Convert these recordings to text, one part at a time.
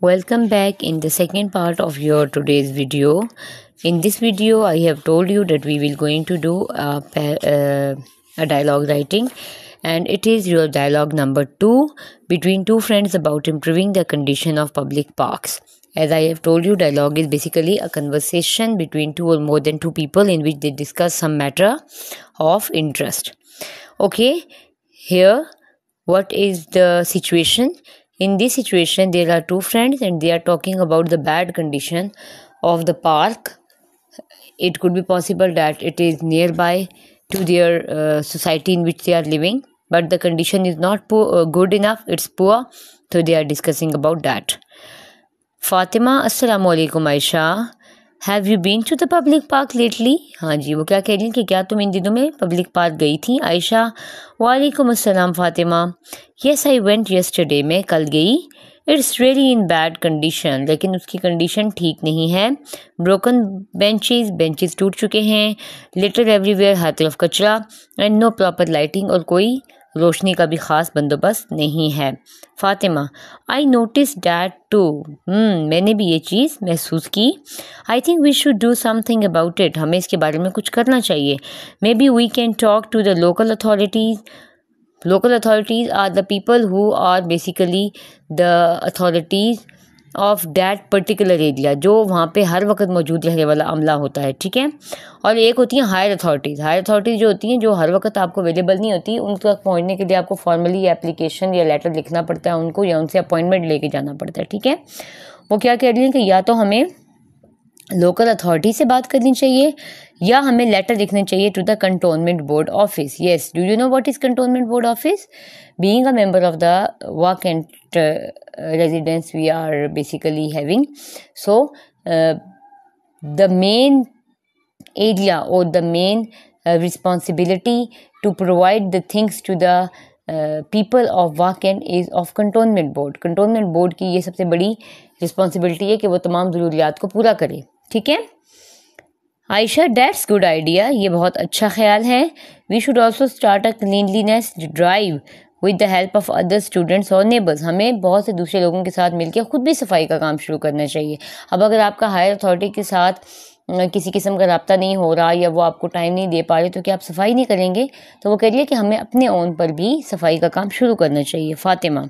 Welcome back in the second part of your today's video. In this video, I have told you that we will going to do a dialogue writing, and it is your dialogue number 2 between two friends about improving the condition of public parks. As I have told you, dialogue is basically a conversation between two or more than two people in which they discuss some matter of interest. Okay, here what is the situation? In this situation, there are two friends and they are talking about the bad condition of the park. It could be possible that it is nearby to their society in which they are living, but the condition is not good enough, it's poor, so they are discussing about that. Fatima, assalamu alaikum Aisha. Have you been to the public park lately? हाँ जी, वो क्या कह रही हैं कि क्या तुम इन दिनों में पब्लिक पार्क गई थी आयशा? वालेकुम अस्सलाम Fatima. Yes I went yesterday. मैं कल गई. It's really in bad condition. लेकिन उसकी कंडीशन ठीक नहीं है. ब्रोकन बेंचेस टूट चुके हैं. लिटर एवरीवेयर, हर तरफ कचरा. एंड नो प्रॉपर लाइटिंग, और कोई रोशनी का भी ख़ास बंदोबस्त नहीं है. Fatima, I notice that too. मैंने भी ये चीज़ महसूस की. I think we should do something about it. हमें इसके बारे में कुछ करना चाहिए. Maybe we can talk to the local authorities. Local authorities are the people who are basically the authorities of that particular area, जो वहाँ पे हर वक्त मौजूद रहने वाला अमला होता है, ठीक है. और एक होती हैं हायर अथॉरिटीज़. हायर अथॉरिटीज़ जो होती हैं, जो हर वक्त आपको अवेलेबल नहीं होती, उन तक पहुँचने के लिए आपको फॉर्मली एप्लीकेशन या लेटर लिखना पड़ता है उनको, या उनसे अपॉइंटमेंट लेके जाना पड़ता है, ठीक है. वो क्या कह रही हैं कि या तो हमें लोकल अथॉरिटी से बात करनी चाहिए या हमें लेटर लिखने चाहिए to the cantonment board office. Yes, do you know what is cantonment board office? Being a member of the work and residence we are basically having, so the main area or the main responsibility to provide the things to the people of Wakend is of cantonment board. Cantonment board की ये सबसे बड़ी responsibility है कि वो तमाम ज़रूरियात को पूरा करे, ठीक है. Ayesha, that's good idea. ये बहुत अच्छा ख्याल है. We should also start a cleanliness drive with the help of other students और नेबर्स. हमें बहुत से दूसरे लोगों के साथ मिलकर खुद भी सफाई का काम शुरू करना चाहिए. अब अगर आपका हायर अथॉरिटी के साथ किसी किस्म का रब्ता नहीं हो रहा या वो आपको टाइम नहीं दे पा रहे, तो क्या आप सफाई नहीं करेंगे? तो वो कह रही है कि हमें अपने ओन पर भी सफाई का काम शुरू करना चाहिए. Fatima,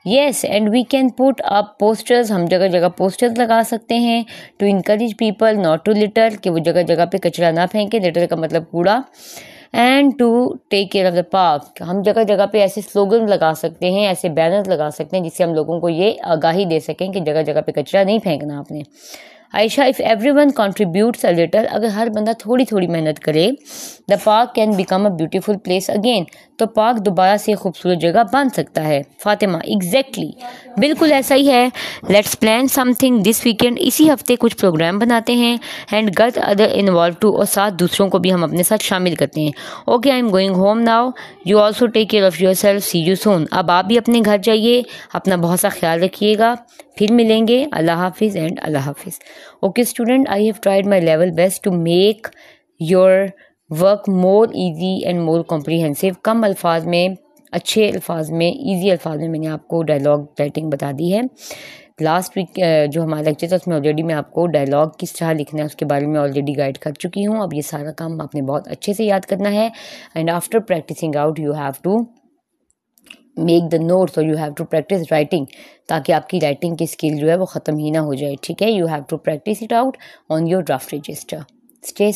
yes and we can put up posters. हम जगह जगह पोस्टर्स लगा सकते हैं to encourage people not to litter, कि वो जगह जगह पे कचरा ना फेंके. लिटर का मतलब कूड़ा. And to take care of the park. हम जगह जगह पे ऐसे स्लोगन लगा सकते हैं, ऐसे बैनर्स लगा सकते हैं जिससे हम लोगों को ये आगाही दे सकें कि जगह जगह पे कचरा नहीं फेंकना आपने. Ayesha, if everyone contributes a little, अगर हर बंदा थोड़ी थोड़ी मेहनत करे, the park can become a beautiful place again, तो पार्क दोबारा से खूबसूरत जगह बन सकता है. फातिमा, एग्जैक्टली, बिल्कुल ऐसा ही है. Let's plan something this weekend. इसी हफ्ते कुछ प्रोग्राम बनाते हैं. And get other involve too, और साथ दूसरों को भी हम अपने साथ शामिल करते हैं. Okay, I am going home now. You also take care of yourself. See you soon. अब आप भी अपने घर जाइए, अपना बहुत सा ख्याल रखिएगा. फिर मिलेंगे. अल्लाह हाफिज़ एंड अल्लाह हाफिज़. Okay student, I have tried my level best to make your work more easy and more comprehensive. कम अल्फाज में, अच्छे अल्फाज में, ईजी अल्फाज में मैंने आपको डायलॉग राइटिंग बता दी है. लास्ट वीक जो हमारा लेक्चर था उसमें ऑलरेडी मैं आपको डायलॉग किस तरह लिखना है उसके बारे में ऑलरेडी गाइड कर चुकी हूँ. अब ये सारा काम आपने बहुत अच्छे से याद करना है. And after practising out you have to make the notes और you have to practise writing, ताकि आपकी राइटिंग की स्किल जो है वो ख़त्म ही ना हो जाए, ठीक है. You have to practise it out on your draft register. Stay